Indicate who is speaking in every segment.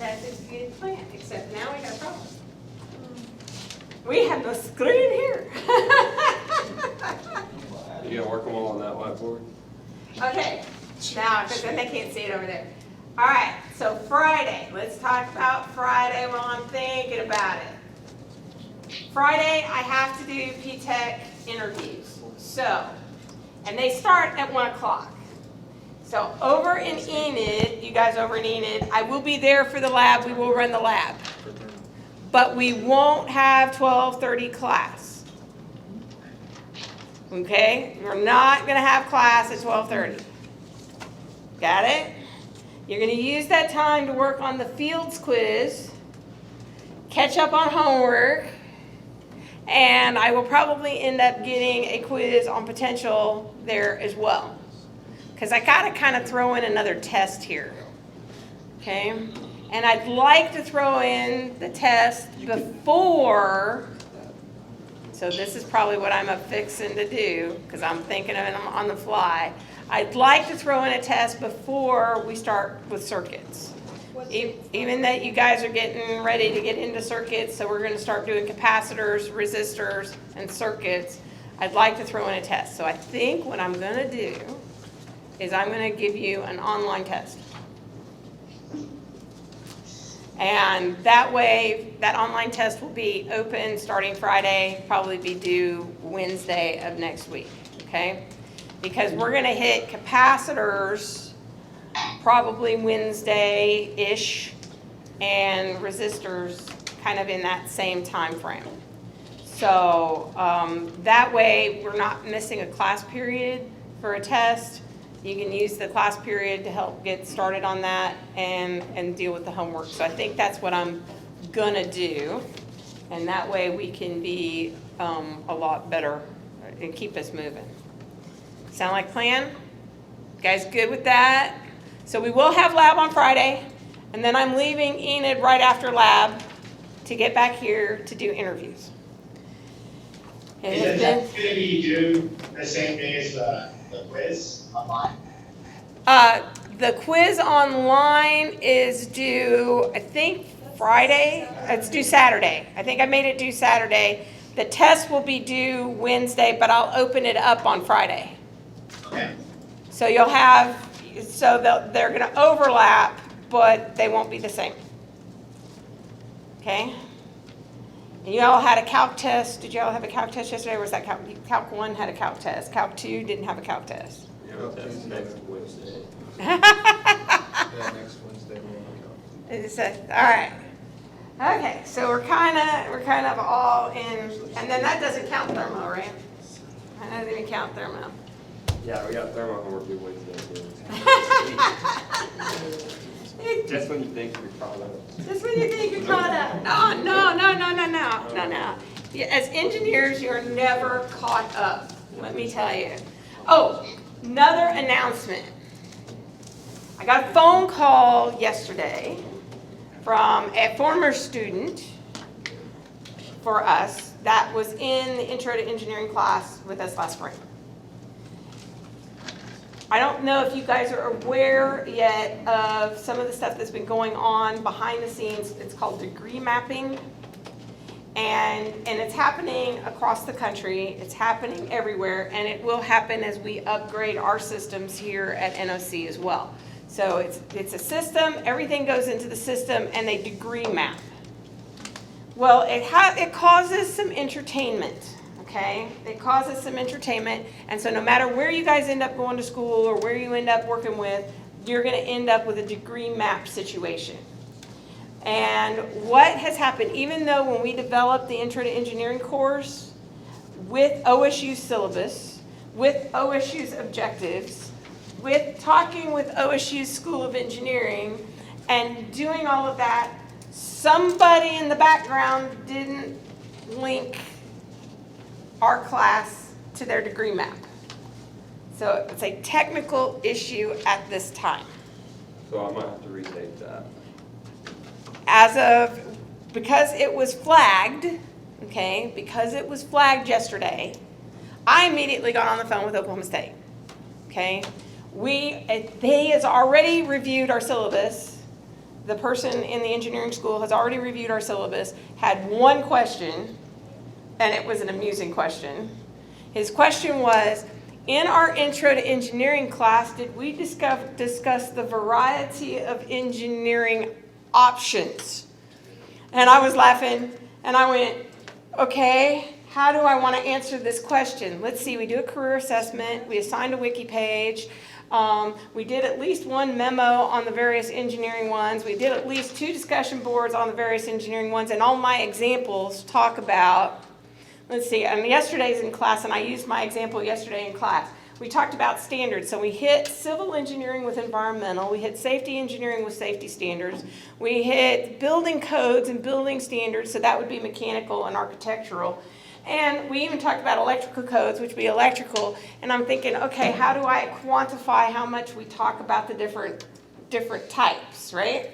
Speaker 1: That's a good plan, except now we got a problem. We have no screen here.
Speaker 2: You gonna work them all on that whiteboard?
Speaker 1: Okay, now, because then they can't see it over there. All right, so Friday, let's talk about Friday while I'm thinking about it. Friday, I have to do P-TECH interviews. So, and they start at 1 o'clock. So over in Enid, you guys over in Enid, I will be there for the lab, we will run the lab. But we won't have 12:30 class. Okay, we're not gonna have class at 12:30. Got it? You're gonna use that time to work on the fields quiz, catch up on homework, and I will probably end up getting a quiz on potential there as well. Because I gotta kind of throw in another test here. Okay? And I'd like to throw in the test before, so this is probably what I'm fixing to do, because I'm thinking of it on the fly. I'd like to throw in a test before we start with circuits. Even that you guys are getting ready to get into circuits, so we're going to start doing capacitors, resistors, and circuits. I'd like to throw in a test. So I think what I'm going to do is I'm going to give you an online test. And that way, that online test will be open starting Friday, probably be due Wednesday of next week, okay? Because we're going to hit capacitors probably Wednesday-ish and resistors kind of in that same time frame. So that way, we're not missing a class period for a test. You can use the class period to help get started on that and deal with the homework. So I think that's what I'm gonna do. And that way we can be a lot better and keep us moving. Sound like plan? You guys good with that? So we will have lab on Friday, and then I'm leaving Enid right after lab to get back here to do interviews. And
Speaker 3: Is that going to be due the same day as the quiz online?
Speaker 1: The quiz online is due, I think, Friday. It's due Saturday. I think I made it due Saturday. The test will be due Wednesday, but I'll open it up on Friday.
Speaker 3: Okay.
Speaker 1: So you'll have, so they're going to overlap, but they won't be the same. Okay? And you all had a calc test. Did you all have a calc test yesterday? Or was that calc 1 had a calc test? Calc 2 didn't have a calc test.
Speaker 2: Yeah, that's next Wednesday.
Speaker 4: Yeah, next Wednesday we'll
Speaker 1: All right. Okay, so we're kind of all in, and then that doesn't count thermo, right? That doesn't even count thermo.
Speaker 2: Yeah, we got thermo homework due Wednesday. Just when you think you're caught up.
Speaker 1: Just when you think you're caught up. No. As engineers, you're never caught up, let me tell you. Oh, another announcement. I got a phone call yesterday from a former student for us that was in the Intro to Engineering class with us last spring. I don't know if you guys are aware yet of some of the stuff that's been going on behind the scenes. It's called degree mapping. And it's happening across the country. It's happening everywhere. And it will happen as we upgrade our systems here at NOC as well. So it's a system. Everything goes into the system and they degree map. Well, it causes some entertainment. Okay, it causes some entertainment, and so no matter where you guys end up going to school or where you end up working with, you're going to end up with a degree map situation. And what has happened, even though when we developed the Intro to Engineering course with OSU's syllabus, with OSU's objectives, with talking with OSU's School of Engineering, and doing all of that, somebody in the background didn't link our class to their degree map. So it's a technical issue at this time.
Speaker 2: So I might have to restate that.
Speaker 1: Because it was flagged, okay, because it was flagged yesterday, I immediately got on the phone with Oklahoma State, okay? They has already reviewed our syllabus. the person in the engineering school has already reviewed our syllabus, had one question, and it was an amusing question. His question was, in our intro to engineering class, did we discuss the variety of engineering options? And I was laughing, and I went, okay, how do I want to answer this question? Let's see, we do a career assessment, we assigned a wiki page, we did at least one memo on the various engineering ones, we did at least 2 discussion boards on the various engineering ones, and all my examples talk about, let's see, yesterday's in class, and I used my example yesterday in class. We talked about standards. So we hit civil engineering with environmental. We hit safety engineering with safety standards. We hit building codes and building standards. So that would be mechanical and architectural. And we even talked about electrical codes, which would be electrical. And I'm thinking, okay, how do I quantify how much we talk about the different types, right?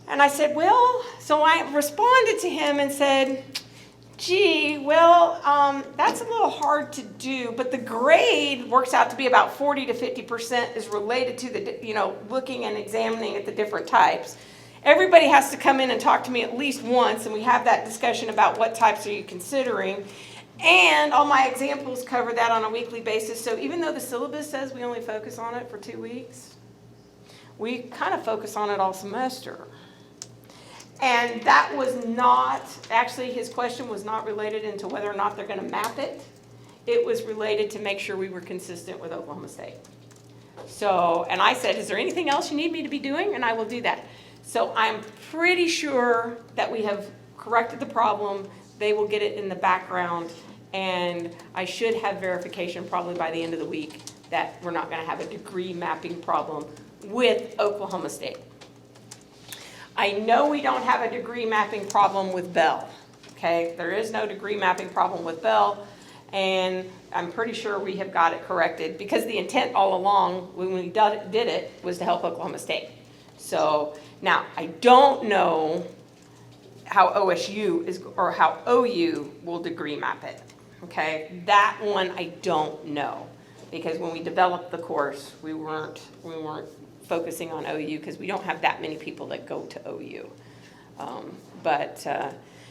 Speaker 1: And I said, well, so I responded to him and said, gee, well, that's a little hard to do, but the grade works out to be about 40 to 50% is related to the, looking and examining at the different types. Everybody has to come in and talk to me at least once, and we have that discussion about what types are you considering. And all my examples cover that on a weekly basis. So even though the syllabus says we only focus on it for 2 weeks, we kind of focus on it all semester. And that was not, actually his question was not related into whether or not they're going to map it. It was related to make sure we were consistent with Oklahoma State. So, and I said, is there anything else you need me to be doing? And I will do that. So I'm pretty sure that we have corrected the problem. They will get it in the background. And I should have verification probably by the end of the week that we're not going to have a degree mapping problem with Oklahoma State. I know we don't have a degree mapping problem with Bell, okay? There is no degree mapping problem with Bell, and I'm pretty sure we have got it corrected because the intent all along when we did it was to help Oklahoma State. So now I don't know how OSU is or how OU will degree map it, okay? That one I don't know because when we developed the course, we weren't focusing on OU because we don't have that many people that go to OU.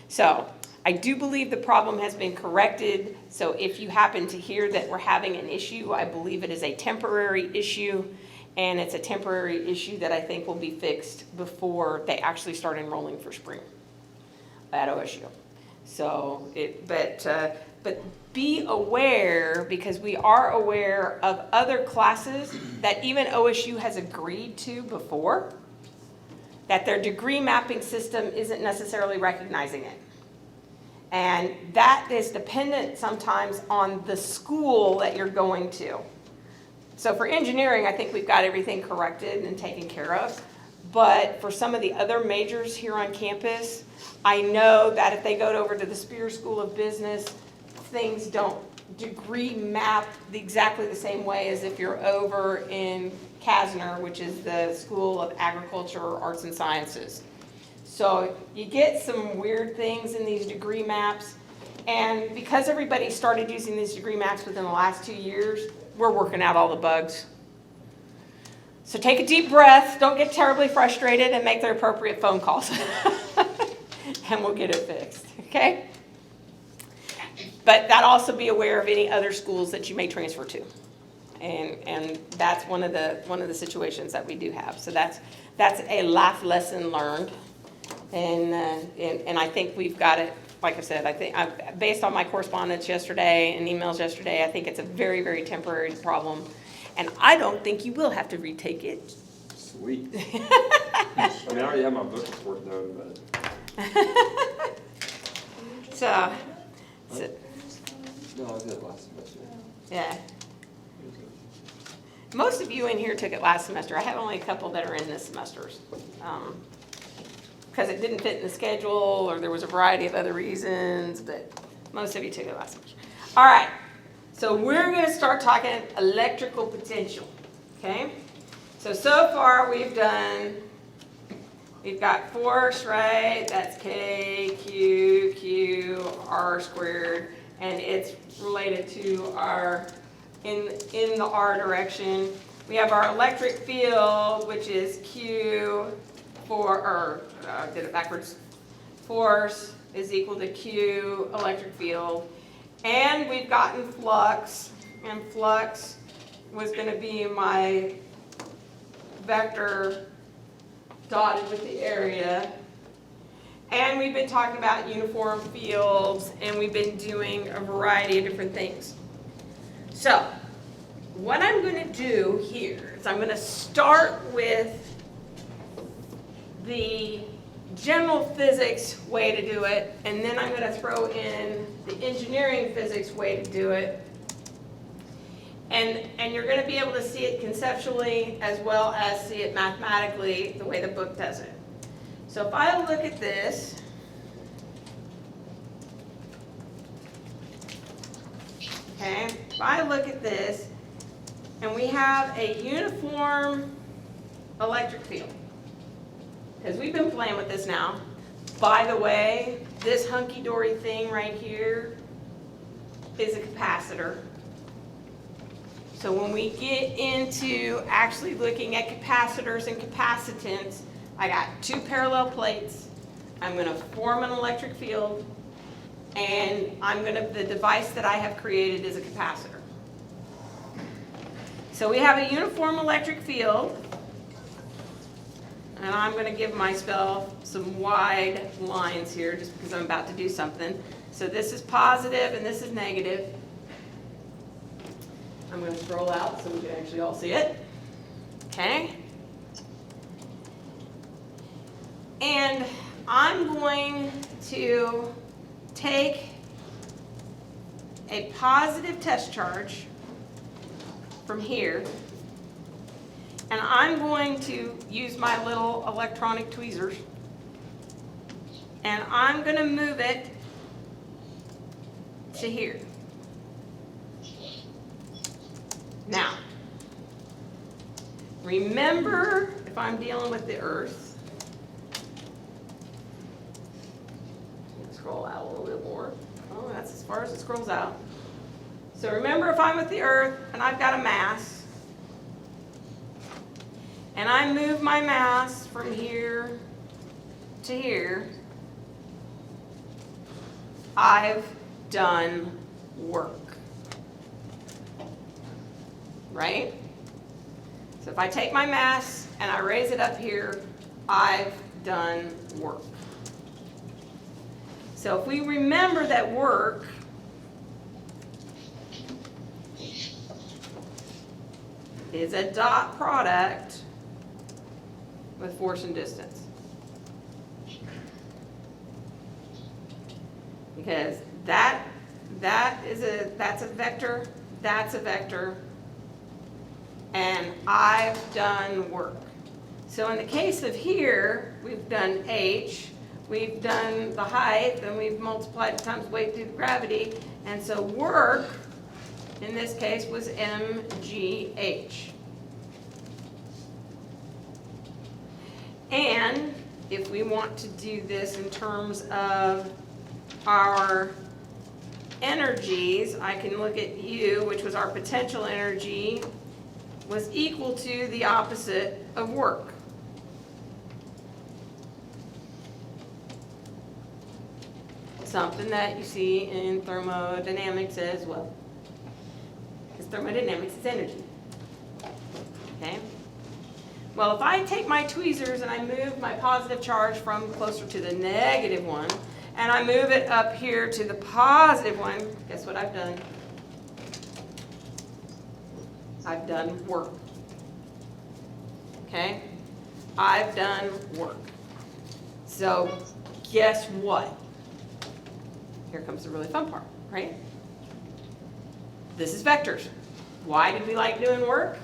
Speaker 1: So I do believe the problem has been corrected. So if you happen to hear that we're having an issue, I believe it is a temporary issue, and it's a temporary issue that I think will be fixed before they actually start enrolling for spring at OSU. So but be aware, because we are aware of other classes that even OSU has agreed to before, that their degree mapping system isn't necessarily recognizing it. And that is dependent sometimes on the school that you're going to. So for engineering, I think we've got everything corrected and taken care of. But for some of the other majors here on campus, I know that if they go over to the Spear School of Business, things don't degree map exactly the same way as if you're over in Kasner, which is the School of Agriculture, Arts and Sciences. So you get some weird things in these degree maps, and because everybody started using these degree maps within the last 2 years, we're working out all the bugs. So take a deep breath, don't get terribly frustrated, and make the appropriate phone calls. And we'll get it fixed, okay? But that also be aware of any other schools that you may transfer to. And that's one of the situations that we do have. So that's a life lesson learned. And I think we've got it, like I said, I think based on my correspondence yesterday and emails yesterday, I think it's a very, very temporary problem. And I don't think you will have to retake it.
Speaker 2: Sweet. I mean, I already have my book report done, but.
Speaker 1: So
Speaker 2: No, I did it last semester.
Speaker 1: yeah. Most of you in here took it last semester. I have only a couple that are in this semester's. Because it didn't fit in the schedule or there was a variety of other reasons, but most of you took it last semester. All right, so we're going to start talking electrical potential, okay? So far we've got force, right? That's K, Q, Q, R squared, and it's related to our, in the R direction. We have our electric field, which is Q I did it backwards. Force is equal to Q electric field. And we've gotten flux, and flux was going to be my vector dotted with the area. And we've been talking about uniform fields, and we've been doing a variety of different things. So, what I'm going to do here is I'm going to start with the general physics way to do it, and then I'm going to throw in the engineering physics way to do it. And you're going to be able to see it conceptually as well as see it mathematically the way the book does it. So if I look at this, okay, if I look at this, and we have a uniform electric field, because we've been playing with this now. By the way, this hunky-dory thing right here is a capacitor. So when we get into actually looking at capacitors and capacitance, I got two parallel plates. I'm going to form an electric field, and the device that I have created is a capacitor. So we have a uniform electric field. And I'm going to give myself some wide lines here just because I'm about to do something. So this is positive and this is negative. I'm going to scroll out so we can actually all see it. Okay. And I'm going to take a positive test charge from here. And I'm going to use my little electronic tweezers, and I'm going to move it to here. Now, remember, if I'm dealing with the Earth, scroll out a little bit more. Oh, that's as far as it scrolls out. So remember, if I'm with the Earth and I've got a mass, and I move my mass from here to here, I've done work. Right? So if I take my mass and I raise it up here, I've done work. So if we remember that work is a dot product with force and distance. Because that's a vector, and I've done work. So in the case of here, we've done h, we've done the height, and we've multiplied times weight through gravity, and so work in this case was mgh. And if we want to do this in terms of our energies, I can look at U, which was our potential energy, was equal to the opposite of work. Something that you see in thermodynamics as well. Because thermodynamics is energy. Okay? Well, if I take my tweezers and I move my positive charge from closer to the negative one, and I move it up here to the positive one, guess what I've done? I've done work. Okay? I've done work. So, guess what? Here comes the really fun part, right? This is vectors. Why did we like doing work?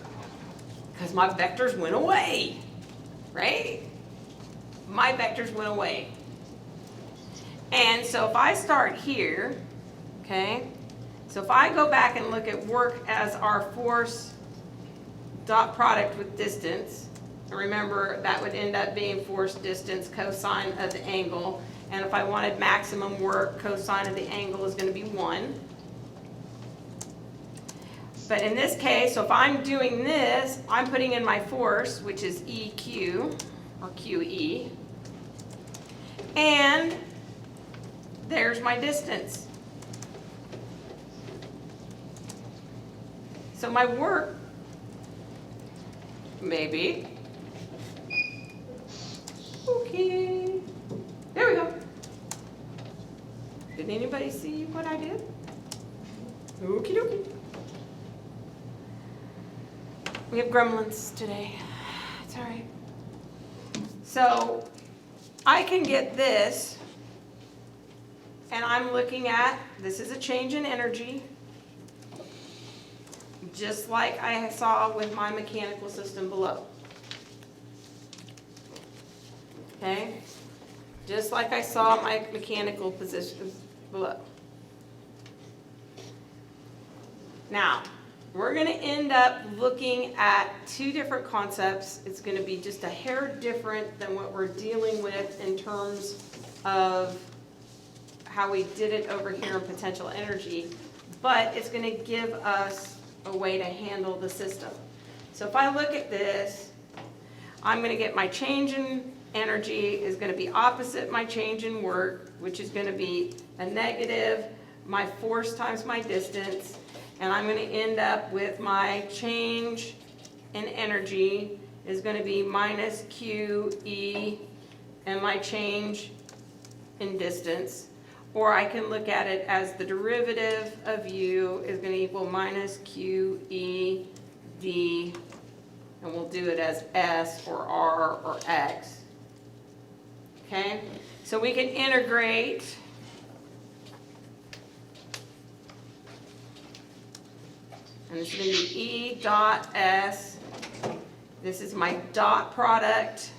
Speaker 1: Because my vectors went away, right? My vectors went away. And so if I start here, okay, so if I go back and look at work as our force dot product with distance, and remember that would end up being force distance cosine of the angle, and if I wanted maximum work, cosine of the angle is going to be 1. But in this case, so if I'm doing this, I'm putting in my force, which is EQ, or QE. And there's my distance. So my work, maybe, okay, there we go. Did anybody see what I did? Okie dokie. We have gremlins today. It's all right. So I can get this, and I'm looking at, this is a change in energy, just like I saw with my mechanical system below. Okay? Just like I saw my mechanical position below. Now, we're going to end up looking at two different concepts. It's going to be just a hair different than what we're dealing with in terms of how we did it over here in potential energy, but it's going to give us a way to handle the system. So if I look at this, I'm going to get my change in energy is going to be opposite my change in work, which is going to be a negative, my force times my distance, and I'm going to end up with my change in energy is going to be minus QE and my change in distance. Or I can look at it as the derivative of U is going to equal minus QE D, and we'll do it as S or R or X. Okay, so we can integrate and this is going to be E dot S. This is my dot product.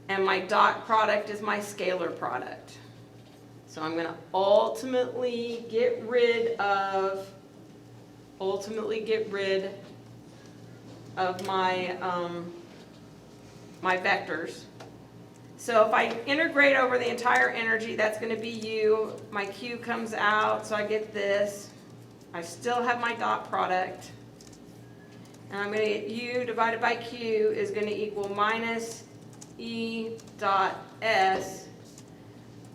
Speaker 1: And my dot product is my scalar product. So I'm going to ultimately get rid of my my vectors. So if I integrate over the entire energy, that's going to be U. My Q comes out, so I get this. I still have my dot product. And I'm going to get U divided by Q is going to equal minus E dot S.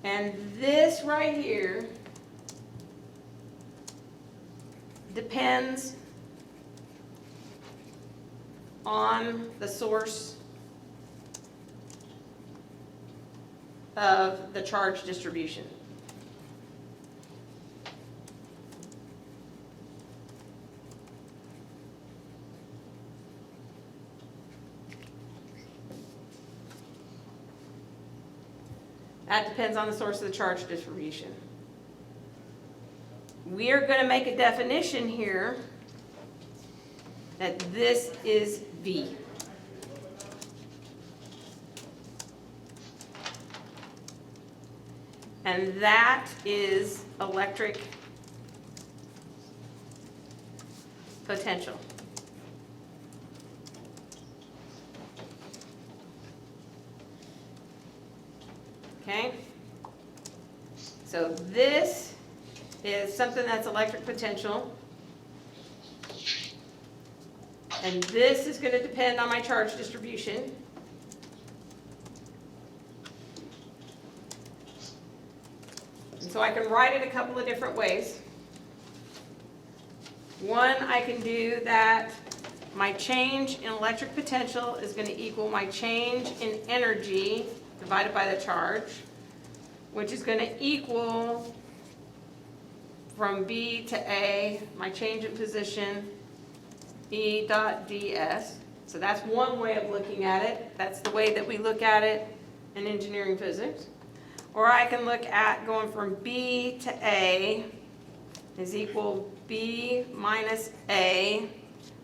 Speaker 1: And this right here depends on the source of the charge distribution. That depends on the source of the charge distribution. We are going to make a definition here that this is V. And that is electric potential. Okay? So this is something that's electric potential. And this is going to depend on my charge distribution. And so I can write it a couple of different ways. One, I can do that my change in electric potential is going to equal my change in energy divided by the charge, which is going to equal from B to A, my change in position, E dot ds. So that's one way of looking at it. That's the way that we look at it in engineering physics. Or I can look at going from B to A is equal B minus A,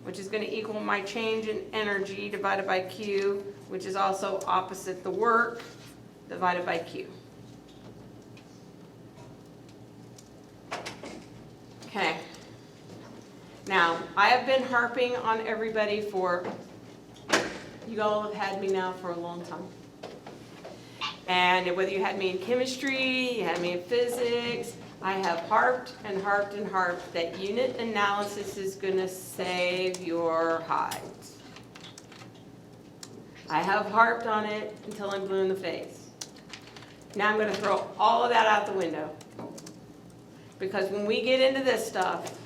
Speaker 1: which is going to equal my change in energy divided by Q, which is also opposite the work divided by Q. Okay. Now, I have been harping on everybody for, you all have had me now for a long time. And whether you had me in chemistry, you had me in physics, I have harped and harped and harped that unit analysis is gonna save your hides. I have harped on it until I'm blue in the face. Now I'm gonna throw all of that out the window. Because when we get into this stuff,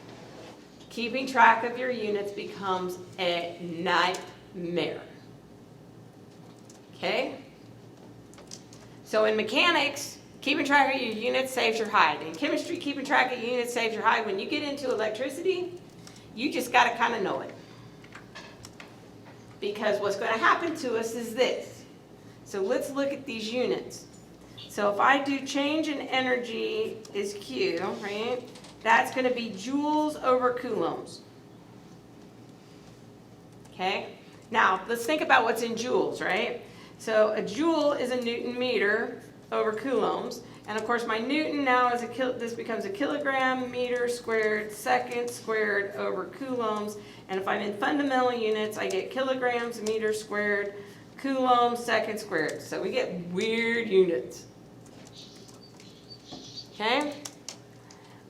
Speaker 1: keeping track of your units becomes a nightmare. Okay? So in mechanics, keeping track of your units saves your hide. In chemistry, keeping track of your units saves your hide. When you get into electricity, you just gotta kinda know it. Because what's gonna happen to us is this. So let's look at these units. So if I do change in energy is Q, right? That's gonna be joules over coulombs. Okay? Now, let's think about what's in joules, right? So a joule is a Newton meter over coulombs. And of course, my Newton now is this becomes a kilogram meter squared second squared over coulombs. And if I'm in fundamental units, I get kilograms meter squared coulombs second squared. So we get weird units. Okay?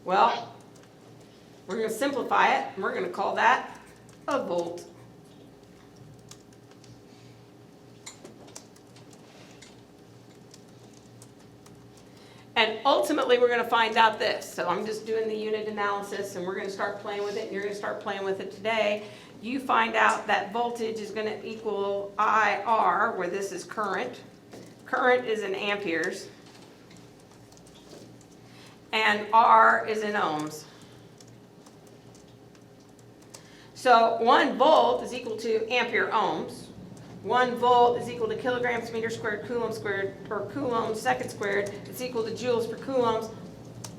Speaker 1: Well, we're going to simplify it, and we're going to call that a volt. And ultimately, we're going to find out this. So I'm just doing the unit analysis, and we're going to start playing with it, and you're going to start playing with it today. You find out that voltage is going to equal IR, where this is current. Current is in amperes. And R is in ohms. So 1 volt is equal to ampere ohms. 1 volt is equal to kilograms meter squared coulomb squared per coulomb second squared. It's equal to joules per coulombs.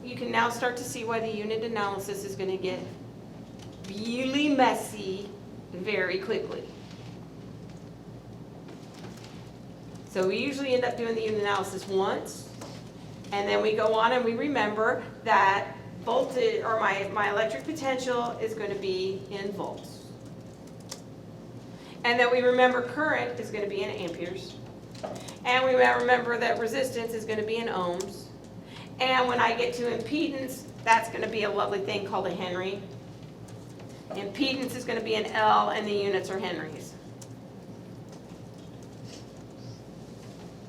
Speaker 1: You can now start to see why the unit analysis is going to get really messy very quickly. So we usually end up doing the unit analysis once, and then we go on and we remember that voltage, or my electric potential is going to be in volts. And then we remember current is going to be in amperes. And we remember that resistance is going to be in ohms. And when I get to impedance, that's going to be a lovely thing called a Henry. Impedance is going to be an L, and the units are Henrys.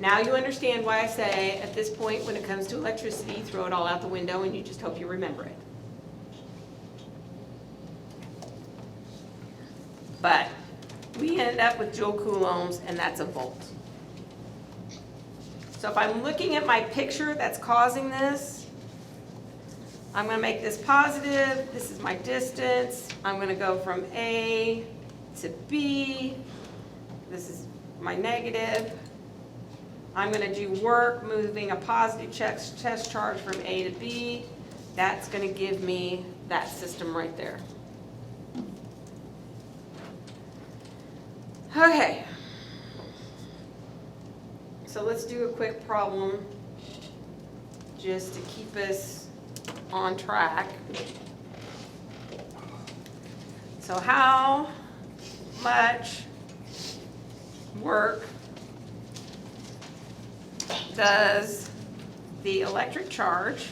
Speaker 1: Now you understand why I say, at this point, when it comes to electricity, throw it all out the window, and you just hope you remember it. But we end up with joule coulombs, and that's a volt. So if I'm looking at my picture that's causing this, I'm going to make this positive. This is my distance. I'm going to go from A to B. This is my negative. I'm going to do work moving a positive test charge from A to B. That's going to give me that system right there. Okay. So let's do a quick problem just to keep us on track. So how much work does the electric charge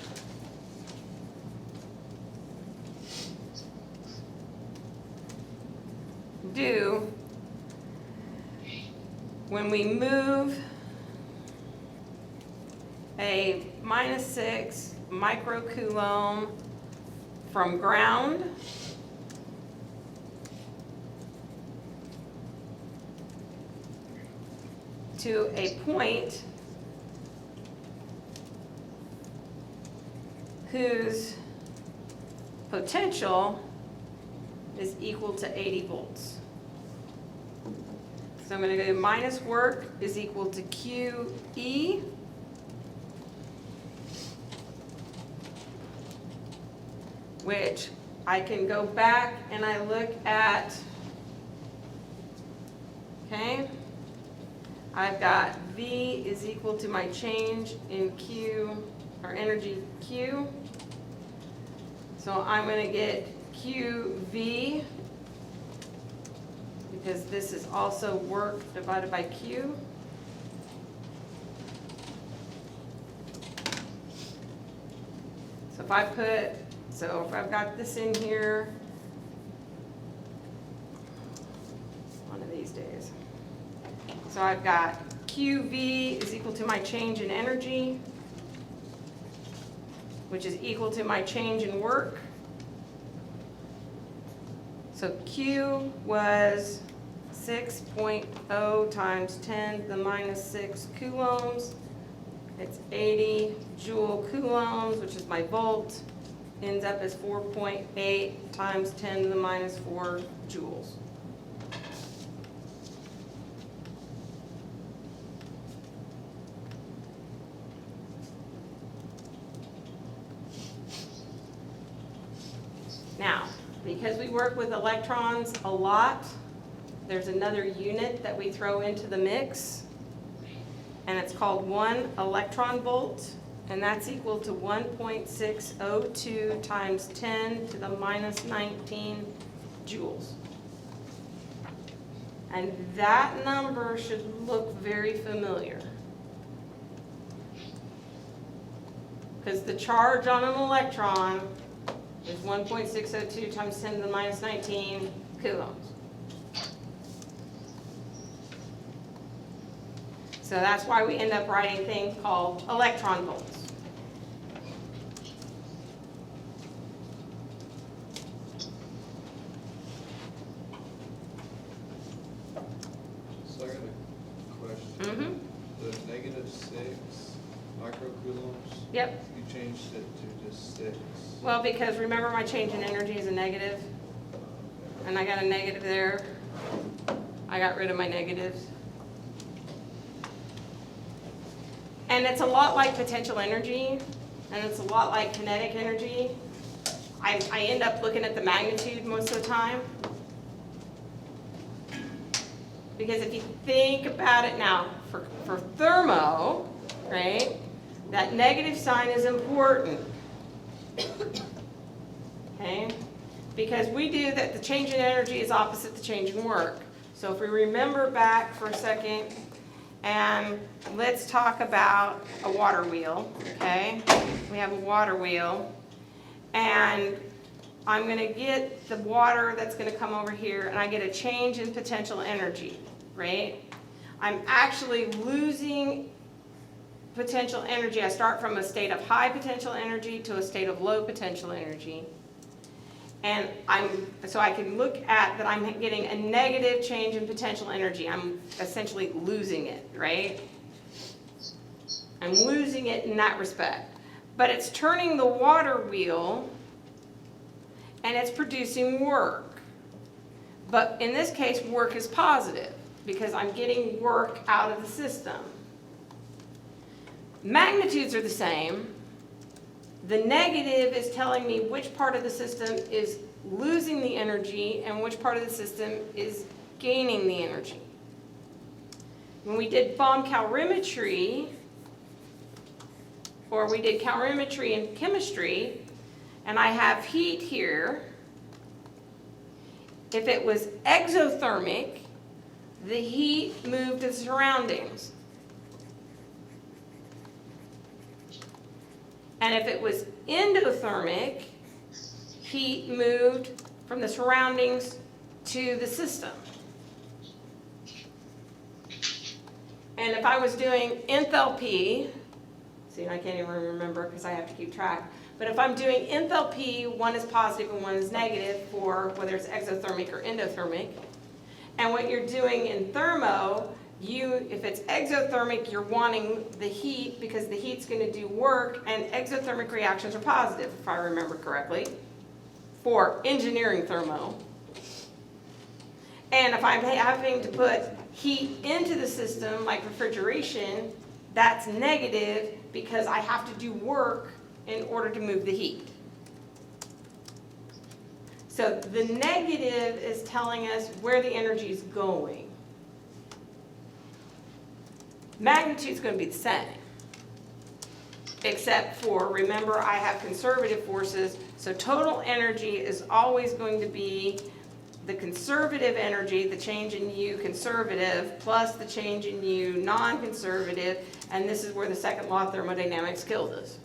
Speaker 1: do when we move a -6 microcoulomb from ground to a point whose potential is equal to 80 volts. So I'm going to go minus work is equal to QE. Which I can go back and I look at, okay, I've got V is equal to my change in Q, or energy Q. So I'm going to get QV, because this is also work divided by Q. So if I've got this in here, one of these days. So I've got QV is equal to my change in energy, which is equal to my change in work. So Q was 6.0 times 10 to the minus 6 coulombs. It's 80 joule coulombs, which is my volt. Ends up as 4.8 times 10 to the minus 4 joules. Now, because we work with electrons a lot, there's another unit that we throw into the mix, and it's called 1 electron volt, and that's equal to 1.602 times 10 to the minus 19 joules. And that number should look very familiar, because the charge on an electron is 1.602 times 10 to the minus 19 coulombs. So that's why we end up writing things called electron volts.
Speaker 4: So I got a question.
Speaker 1: Mm-hmm.
Speaker 4: The -6 microcoulombs,
Speaker 1: Yep.
Speaker 4: you changed it to just 6.
Speaker 1: Well, because remember my change in energy is a negative, and I got a negative there. I got rid of my negatives. And it's a lot like potential energy, and it's a lot like kinetic energy. I end up looking at the magnitude most of the time. Because if you think about it now, for thermo, right, that negative sign is important. Okay? Because we do that the change in energy is opposite the change in work. So if we remember back for a second, and let's talk about a water wheel, okay? We have a water wheel, and I'm going to get the water that's going to come over here, and I get a change in potential energy, right? I'm actually losing potential energy. I start from a state of high potential energy to a state of low potential energy. And so I can look at that I'm getting a negative change in potential energy. I'm essentially losing it, right? I'm losing it in that respect. But it's turning the water wheel, and it's producing work. But in this case, work is positive because I'm getting work out of the system. Magnitudes are the same. The negative is telling me which part of the system is losing the energy and which part of the system is gaining the energy. When we did bomb calorimetry, or we did calorimetry in chemistry, and I have heat here, if it was exothermic, the heat moved to the surroundings. And if it was endothermic, heat moved from the surroundings to the system. And if I was doing enthalpy, see, I can't even remember because I have to keep track, but if I'm doing enthalpy, one is positive and one is negative for whether it's exothermic or endothermic. And what you're doing in thermo, if it's exothermic, you're wanting the heat because the heat's going to do work, and exothermic reactions are positive, if I remember correctly, for engineering thermo. And if I'm having to put heat into the system, like refrigeration, that's negative because I have to do work in order to move the heat. So the negative is telling us where the energy is going. Magnitude is going to be the same, except for, remember, I have conservative forces, so total energy is always going to be the conservative energy, the change in U conservative, plus the change in U non-conservative, and this is where the second law of thermodynamics killed us.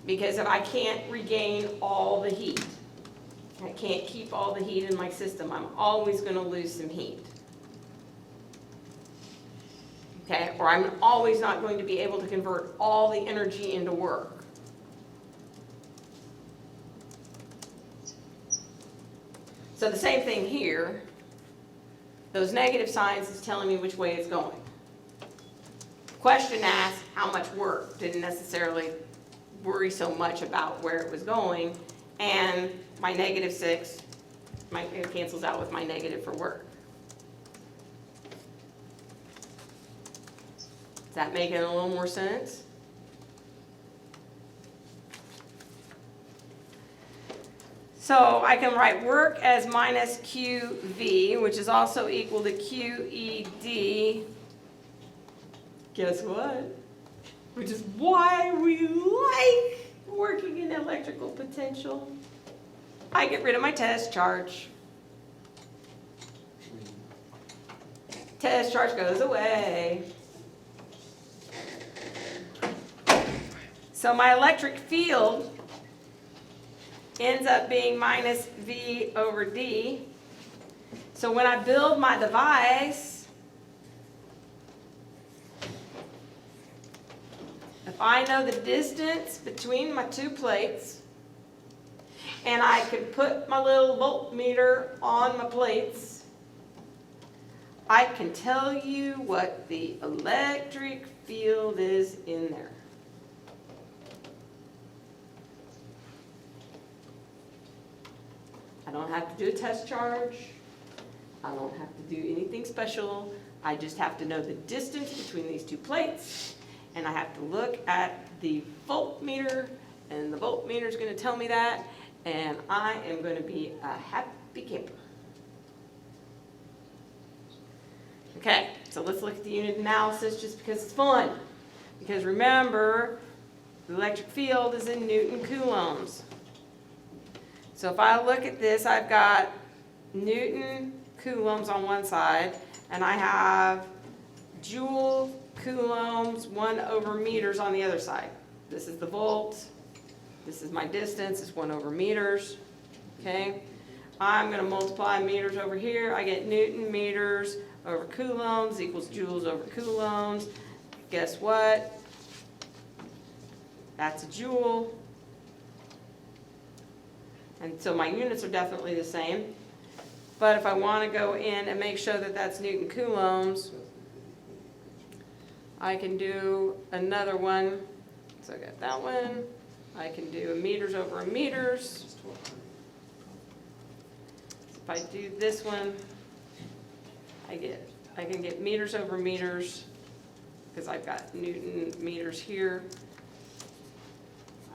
Speaker 1: Because if I can't regain all the heat, I can't keep all the heat in my system, I'm always gonna lose some heat. Okay, or I'm always not going to be able to convert all the energy into work. So the same thing here, those negative signs is telling me which way it's going. Question asked how much work, didn't necessarily worry so much about where it was going, and my -6, it cancels out with my negative for work. Is that making a little more sense? So I can write work as minus QV, which is also equal to QED. Guess what? Which is why we like working in electrical potential. I get rid of my test charge. Test charge goes away. So my electric field ends up being minus V over D. So when I build my device, if I know the distance between my two plates, and I can put my little voltmeter on my plates, I can tell you what the electric field is in there. I don't have to do a test charge. I don't have to do anything special. I just have to know the distance between these two plates, and I have to look at the voltmeter, and the voltmeter is going to tell me that, and I am going to be a happy camper. Okay, so let's look at the unit analysis just because it's fun. Because remember, the electric field is in Newton coulombs. So if I look at this, I've got Newton coulombs on one side, and I have joule coulombs 1 over meters on the other side. This is the volt. This is my distance. It's 1 over meters. Okay? I'm going to multiply meters over here. I get Newton meters over coulombs equals joules over coulombs. Guess what? That's a joule. And so my units are definitely the same. But if I want to go in and make sure that that's Newton coulombs, I can do another one. So I got that one. I can do meters over meters. If I do this one, I can get meters over meters because I've got Newton meters here.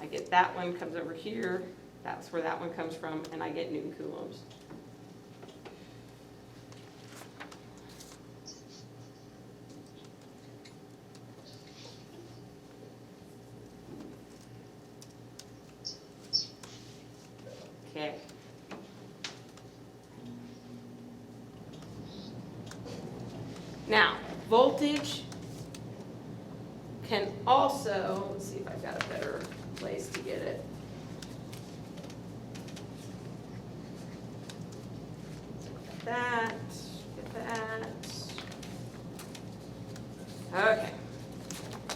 Speaker 1: I get that one comes over here. That's where that one comes from, and I get Newton coulombs. Okay. Now, voltage can also, let's see if I've got a better place to get it. That, get that. Okay.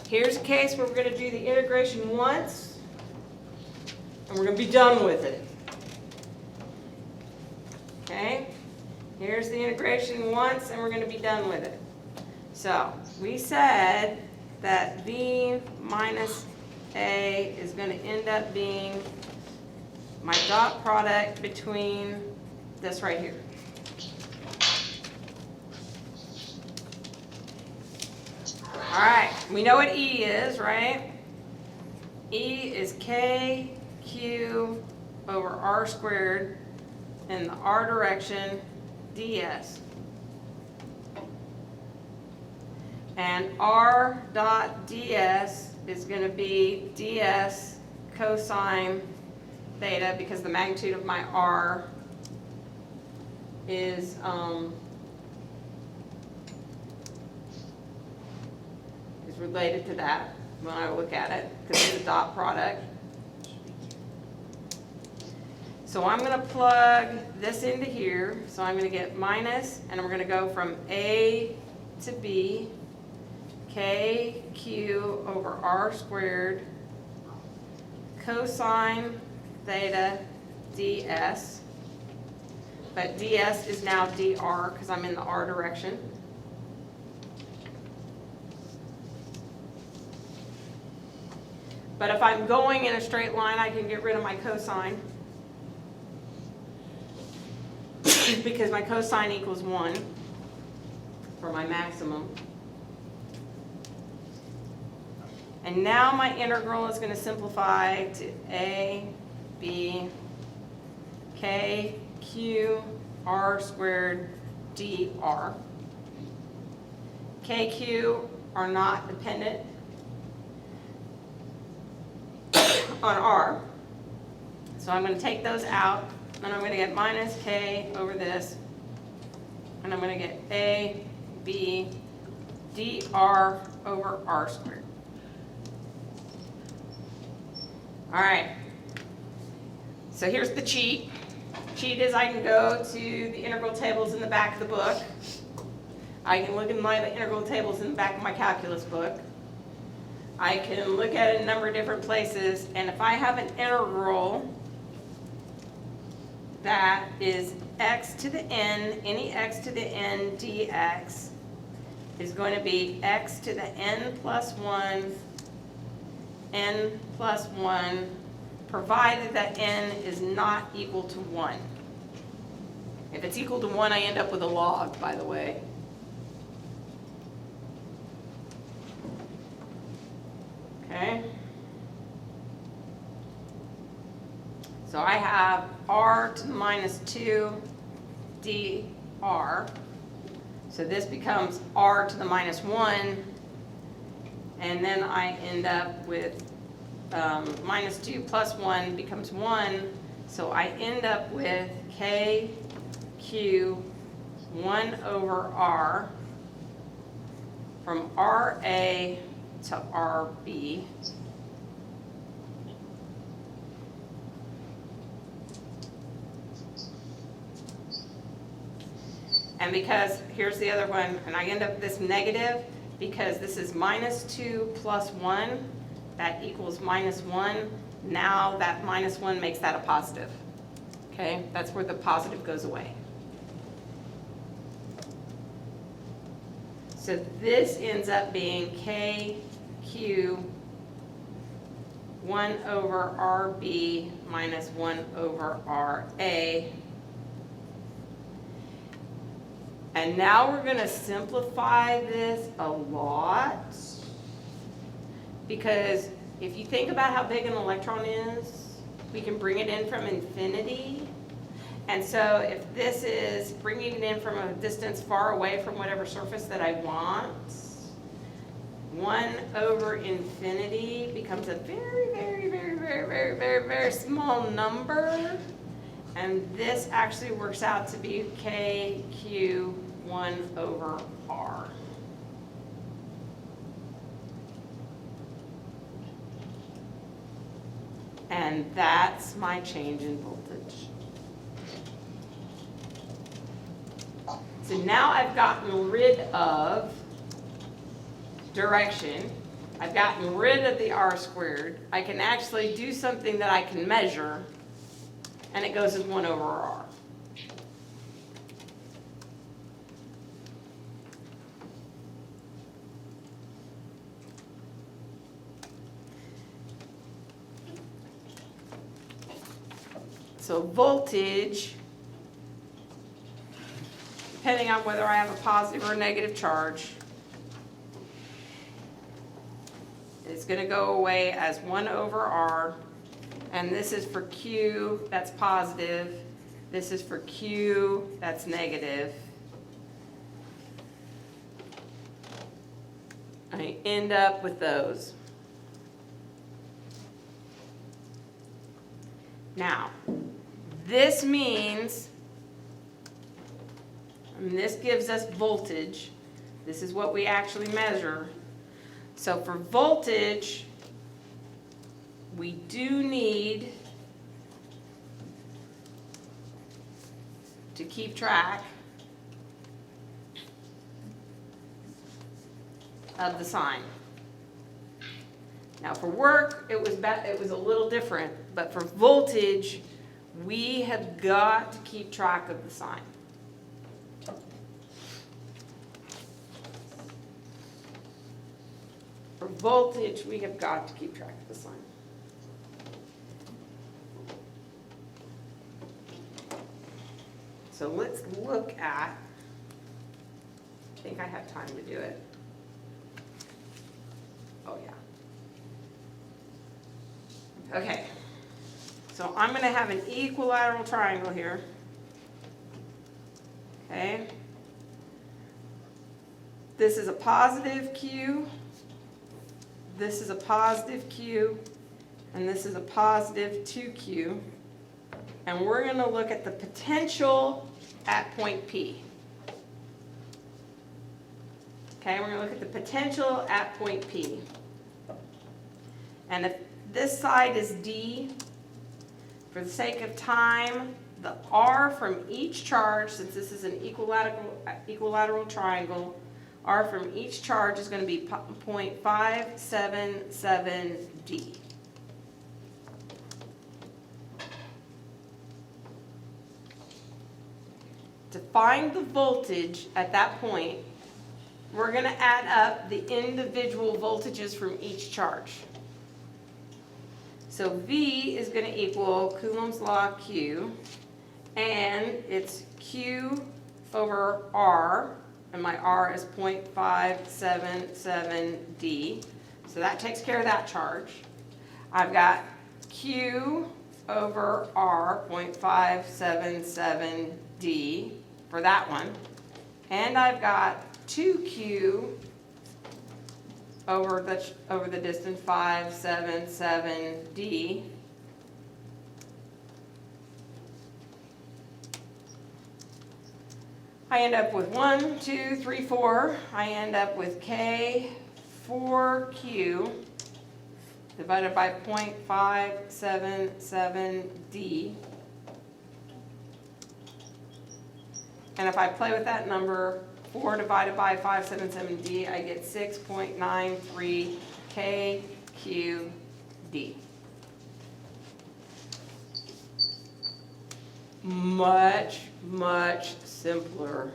Speaker 1: Here's a case where we're going to do the integration once, and we're going to be done with it. Okay? Here's the integration once, and we're going to be done with it. So, we said that V minus A is going to end up being my dot product between this right here. All right, we know what E is, right? E is KQ over R squared in the R direction ds. And R dot ds is going to be ds cosine theta because the magnitude of my R is related to that when I look at it because it's a dot product. So I'm gonna plug this into here, so I'm gonna get minus, and we're gonna go from A to B, KQ over R squared, cosine theta ds, but ds is now dr because I'm in the R direction. But if I'm going in a straight line, I can get rid of my cosine because my cosine equals 1 for my maximum. And now my integral is going to simplify to A, B, K, Q, R squared, dr. K, Q are not dependent on R. So I'm going to take those out, and I'm going to get minus K over this, and I'm going to get A, B, dr over R squared. All right, so here's the cheat. Cheat is I can go to the integral tables in the back of the book. I can look at my integral tables in the back of my calculus book. I can look at it in a number of different places, and if I have an integral that is x to the n, any x to the n dx is going to be x to the n plus 1, n plus 1, provided that n is not equal to 1. If it's equal to 1, I end up with a log, by the way. Okay? So I have r to the minus 2 dr. So this becomes r to the minus 1. And then I end up with minus 2 plus 1 becomes 1. So I end up with k q 1 over r from RA to RB. And because, here's the other one, and I end up with this negative, because this is minus 2 plus 1, that equals minus 1. Now that minus 1 makes that a positive. Okay, that's where the positive goes away. So this ends up being KQ 1 over RB minus 1 over RA. And now we're going to simplify this a lot, because if you think about how big an electron is, we can bring it in from infinity. And so if this is bringing it in from a distance far away from whatever surface that I want, 1 over infinity becomes a very, very, very, very, very, very, very small number. And this actually works out to be KQ 1 over R. And that's my change in voltage. So now I've gotten rid of direction. I've gotten rid of the R squared. I can actually do something that I can measure, and it goes as 1 over R. So voltage, depending on whether I have a positive or a negative charge, is going to go away as 1 over R. And this is for Q, that's positive. This is for Q, that's negative. I end up with those. Now, this means, and this gives us voltage. This is what we actually measure. So for voltage, we do need to keep track of the sign. Now for work, it was a little different, but for voltage, we have got to keep track of the sign. For voltage, we have got to keep track of the sign. So let's look at, I think I have time to do it. Oh, yeah. Okay, so I'm going to have an equilateral triangle here. Okay. This is a positive Q. This is a positive Q. And this is a positive 2Q. And we're going to look at the potential at point P. Okay, we're going to look at the potential at point P. And if this side is D, for the sake of time, the R from each charge, since this is an equilateral triangle, R from each charge is going to be 0.577 D. To find the voltage at that point, we're going to add up the individual voltages from each charge. So V is going to equal Coulomb's law Q, and it's Q over R, and my R is 0.577 D. So that takes care of that charge. I've got Q over R, 0.577 D for that one. And I've got 2Q over the distance 577 D. I end up with 1, 2, 3, 4. I end up with K 4Q divided by 0.577 D. And if I play with that number, 4 divided by 577D, I get 6.93 KQD. Much, much simpler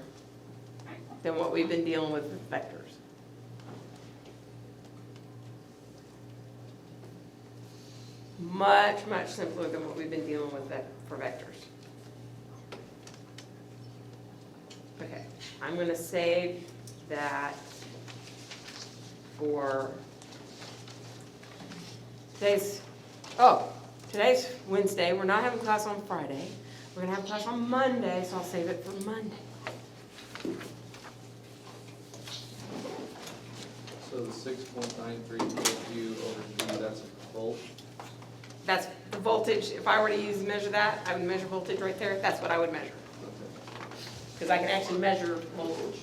Speaker 1: than what we've been dealing with vectors. Much, much simpler than what we've been dealing with for vectors. Okay, I'm going to save that for today's Wednesday. We're not having class on Friday. We're going to have class on Monday, so I'll save it for Monday.
Speaker 4: So the 6.93 kW over D, that's a volt?
Speaker 1: That's the voltage. If I were to measure that, I would measure voltage right there. That's what I would measure.
Speaker 4: Okay.
Speaker 1: Because I can actually measure voltage.